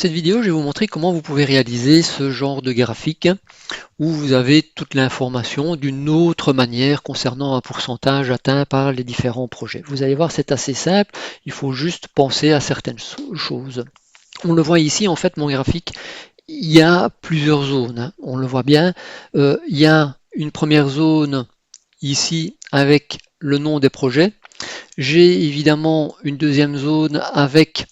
Cette vidéo, je vais vous montrer comment vous pouvez réaliser ce genre de graphique où vous avez toute l'information d'une autre manière concernant un pourcentage atteint par les différents projets. Vous allez voir, c'est assez simple, il faut juste penser à certaines choses. On le voit ici, en fait, mon graphique, il y a plusieurs zones, hein. On le voit bien, il y a une première zone ici avec le nom des projets. J'ai évidemment une deuxième zone avec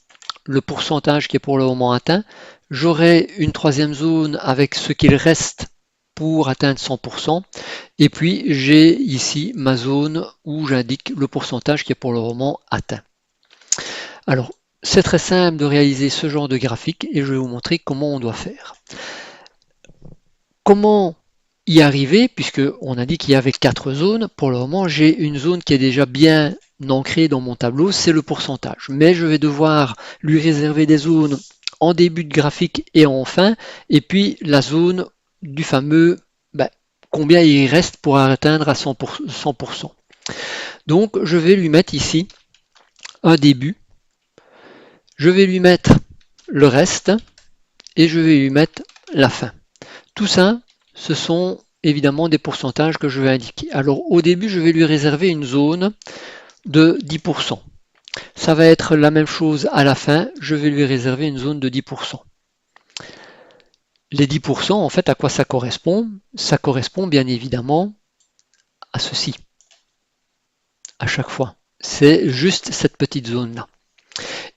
le pourcentage qui est pour le moment atteint. J'aurai une troisième zone avec ce qu'il reste pour atteindre 100%. Et puis j'ai ici ma zone où j'indique le pourcentage qui est pour le moment atteint. Alors, c'est très simple de réaliser ce genre de graphique et je vais vous montrer comment on doit faire. Comment y arriver, puisque on a dit qu'il y avait 4 zones. Pour le moment, j'ai une zone qui est déjà bien ancrée dans mon tableau, c'est le pourcentage. Mais je vais devoir lui réserver des zones en début de graphique et en fin, et puis la zone du fameux combien il reste pour atteindre à 100%. Donc je vais lui mettre ici un début, je vais lui mettre le reste et je vais lui mettre la fin. Tout ça, ce sont évidemment des pourcentages que je vais indiquer. Alors au début, je vais lui réserver une zone de 10%. Ça va être la même chose à la fin, je vais lui réserver une zone de 10%. Les 10%, en fait, à quoi ça correspond? Ça correspond bien évidemment à ceci, à chaque fois. C'est juste cette petite zone-là.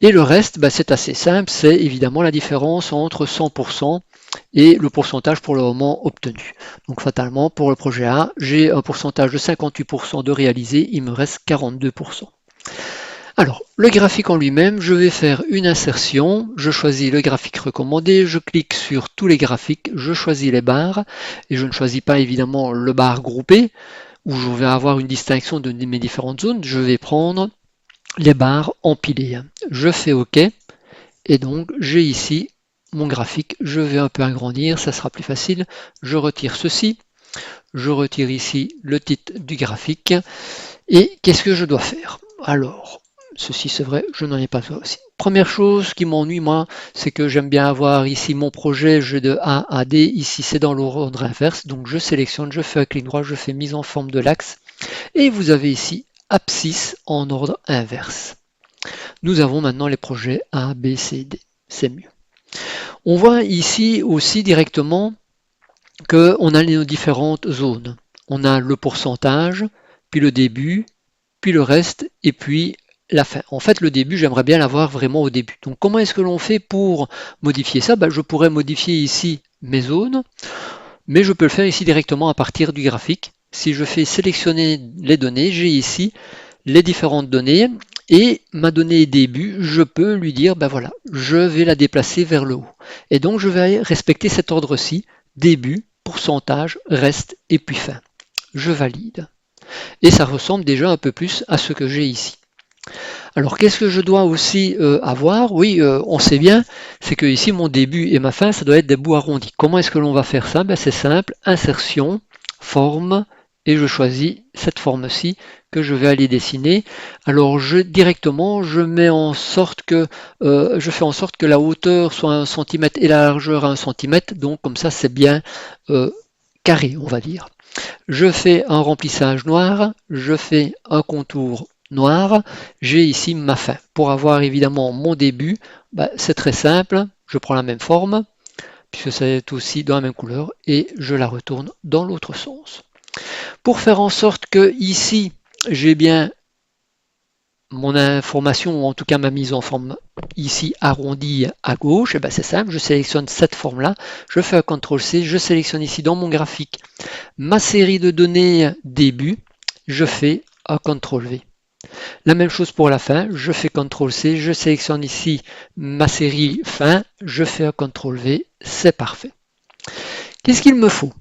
Et le reste, c'est assez simple, c'est évidemment la différence entre 100% et le pourcentage pour le moment obtenu. Donc fatalement, pour le projet A, j'ai un pourcentage de 58% de réalisé, il me reste 42%. Alors, le graphique en lui-même, je vais faire une insertion, je choisis le graphique recommandé, je clique sur tous les graphiques, je choisis les barres, et je ne choisis pas évidemment le bar groupé, où je vais avoir une distinction de mes différentes zones, je vais prendre les barres empilées. Je fais OK, et donc j'ai ici mon graphique, je vais un peu agrandir, ça sera plus facile, je retire ceci, je retire ici le titre du graphique, et qu'est-ce que je dois faire? Alors, ceci c'est vrai, je n'en ai pas besoin aussi. Première chose qui m'ennuie moi, c'est que j'aime bien avoir ici mon projet, je de A à D, ici c'est dans l'ordre inverse, donc je sélectionne, je fais un clic droit, je fais mise en forme de l'axe, et vous avez ici abscisse en ordre inverse. Nous avons maintenant les projets A, B, C, D, c'est mieux. On voit ici aussi directement qu'on a nos différentes zones. On a le pourcentage, puis le début, puis le reste, et puis la fin. En fait, le début, j'aimerais bien l'avoir vraiment au début. Donc, comment est-ce que l'on fait pour modifier ça? Je pourrais modifier ici mes zones, mais je peux le faire ici directement à partir du graphique. Si je fais sélectionner les données, j'ai ici les différentes données, et ma donnée début, je peux lui dire, voilà, je vais la déplacer vers le haut. Et donc, je vais respecter cet ordre-ci, début, pourcentage, reste, et puis fin. Je valide. Et ça ressemble déjà un peu plus à ce que j'ai ici. Alors qu'est-ce que je dois aussi avoir? Oui, on sait bien, c'est que ici mon début et ma fin, ça doit être des bouts arrondis. Comment est-ce que l'on va faire ça? C'est simple, insertion, forme, et je choisis cette forme-ci que je vais aller dessiner. Alors directement, je mets en sorte que je fais en sorte que la hauteur soit 1 cm et la largeur 1 cm, donc comme ça c'est bien carré, on va dire. Je fais un remplissage noir, je fais un contour noir, j'ai ici ma fin. Pour avoir évidemment mon début, c'est très simple, je prends la même forme, puisque c'est aussi dans la même couleur, et je la retourne dans l'autre sens. Pour faire en sorte que ici, j'ai bien mon information, ou en tout cas ma mise en forme ici arrondie à gauche, c'est simple, je sélectionne cette forme-là, je fais un CTRL-C, je sélectionne ici dans mon graphique ma série de données début, je fais un CTRL-V. La même chose pour la fin, je fais CTRL-C, je sélectionne ici ma série fin, je fais un CTRL-V, c'est parfait. Qu'est-ce qu'il me faut?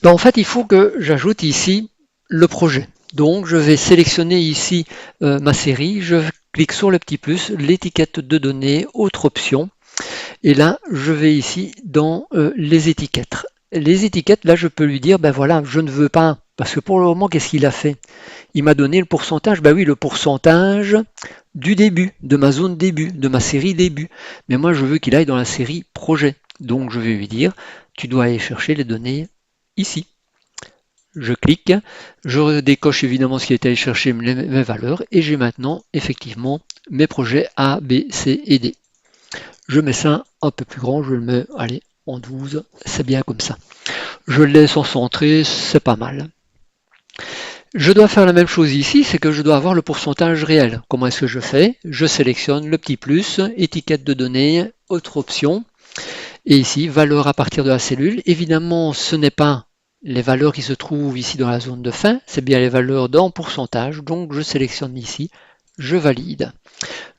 En fait, il faut que j'ajoute ici le projet. Donc, je vais sélectionner ici ma série, je clique sur le petit plus, l'étiquette de données, autre option, et là, je vais ici dans les étiquettes. Les étiquettes, là, je peux lui dire, voilà, je ne veux pas, parce que pour le moment, qu'est-ce qu'il a fait? Il m'a donné le pourcentage, oui, le pourcentage du début, de ma zone début, de ma série début. Mais moi, je veux qu'il aille dans la série projet. Donc, je vais lui dire, tu dois aller chercher les données ici. Je clique, je décoche évidemment ce qui est allé chercher mes valeurs et j'ai maintenant effectivement mes projets A, B, C et D. Je mets ça un peu plus grand, je le mets, allez, en 12, c'est bien comme ça. Je le laisse en centré, c'est pas mal. Je dois faire la même chose ici, c'est que je dois avoir le pourcentage réel. Comment est-ce que je fais? Je sélectionne le petit plus, étiquette de données, autre option, et ici, valeur à partir de la cellule. Évidemment, ce n'est pas les valeurs qui se trouvent ici dans la zone de fin, c'est bien les valeurs dans pourcentage, donc je sélectionne ici, je valide.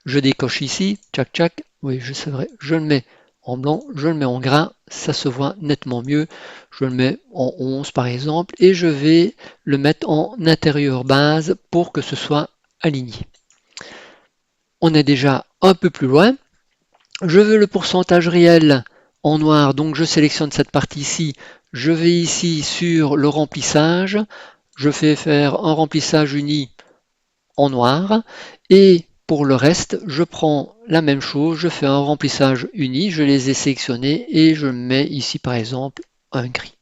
Je décoche ici, tchac tchac, oui, c'est vrai, je le mets en blanc, je le mets en gras, ça se voit nettement mieux. Je le mets en 11 par exemple, et je vais le mettre en intérieur base pour que ce soit aligné. On est déjà un peu plus loin. Je veux le pourcentage réel en noir, donc je sélectionne cette partie-ci. Je vais ici sur le remplissage. Je fais faire un remplissage uni en noir. Et pour le reste, je prends la même chose. Je fais un remplissage uni. Je les ai sélectionnés et je mets ici par exemple un gris.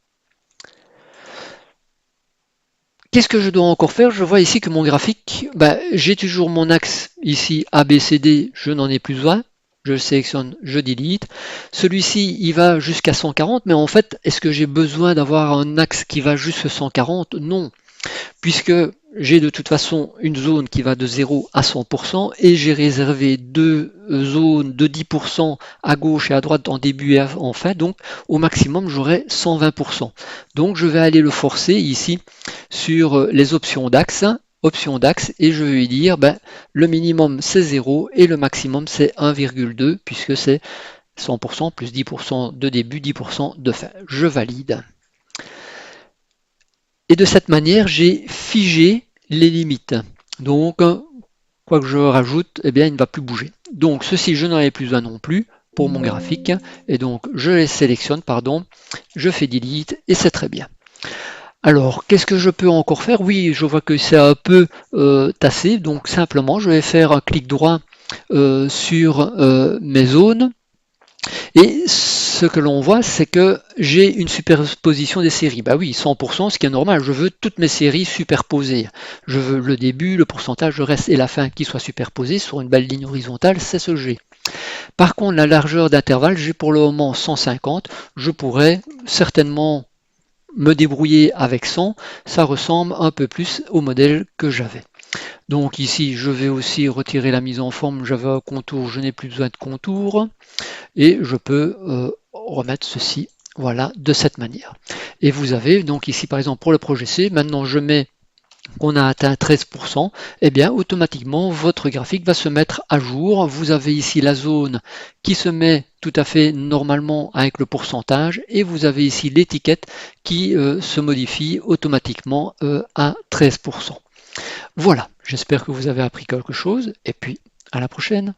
Qu'est-ce que je dois encore faire? Je vois ici que mon graphique, j'ai toujours mon axe ici ABCD, je n'en ai plus besoin. Je le sélectionne, je delete. Celui-ci, il va jusqu'à 140, mais en fait, est-ce que j'ai besoin d'avoir un axe qui va jusqu'à 140? Non, puisque j'ai de toute façon une zone qui va de 0 à 100% et j'ai réservé deux zones de 10% à gauche et à droite en début et en fin, donc au maximum j'aurai 120%. Donc je vais aller le forcer ici sur les options d'axe, et je vais lui dire le minimum c'est 0 et le maximum c'est 1,2 puisque c'est 100% plus 10% de début, 10% de fin. Je valide. Et de cette manière, j'ai figé les limites. Donc, quoi que je rajoute, eh bien, il ne va plus bouger. Donc, ceci, je n'en ai plus besoin non plus pour mon graphique. Et donc, je les sélectionne, je fais delete et c'est très bien. Alors, qu'est-ce que je peux encore faire? Oui, je vois que c'est un peu tassé. Donc, simplement, je vais faire un clic droit sur mes zones. Et ce que l'on voit, c'est que j'ai une superposition des séries. Bah oui, 100%, ce qui est normal. Je veux toutes mes séries superposées. Je veux le début, le pourcentage, le reste et la fin qui soient superposés sur une belle ligne horizontale, c'est ce que j'ai. Par contre, la largeur d'intervalle, j'ai pour le moment 150. Je pourrais certainement me débrouiller avec 100. Ça ressemble un peu plus au modèle que j'avais. Donc ici, je vais aussi retirer la mise en forme. J'avais un contour, je n'ai plus besoin de contour. Et je peux remettre ceci, voilà, de cette manière. Et vous avez donc ici, par exemple, pour le projet C, maintenant je mets qu'on a atteint 13%, et bien automatiquement votre graphique va se mettre à jour. Vous avez ici la zone qui se met tout à fait normalement avec le pourcentage et vous avez ici l'étiquette qui se modifie automatiquement à 13%. Voilà, j'espère que vous avez appris quelque chose et puis à la prochaine.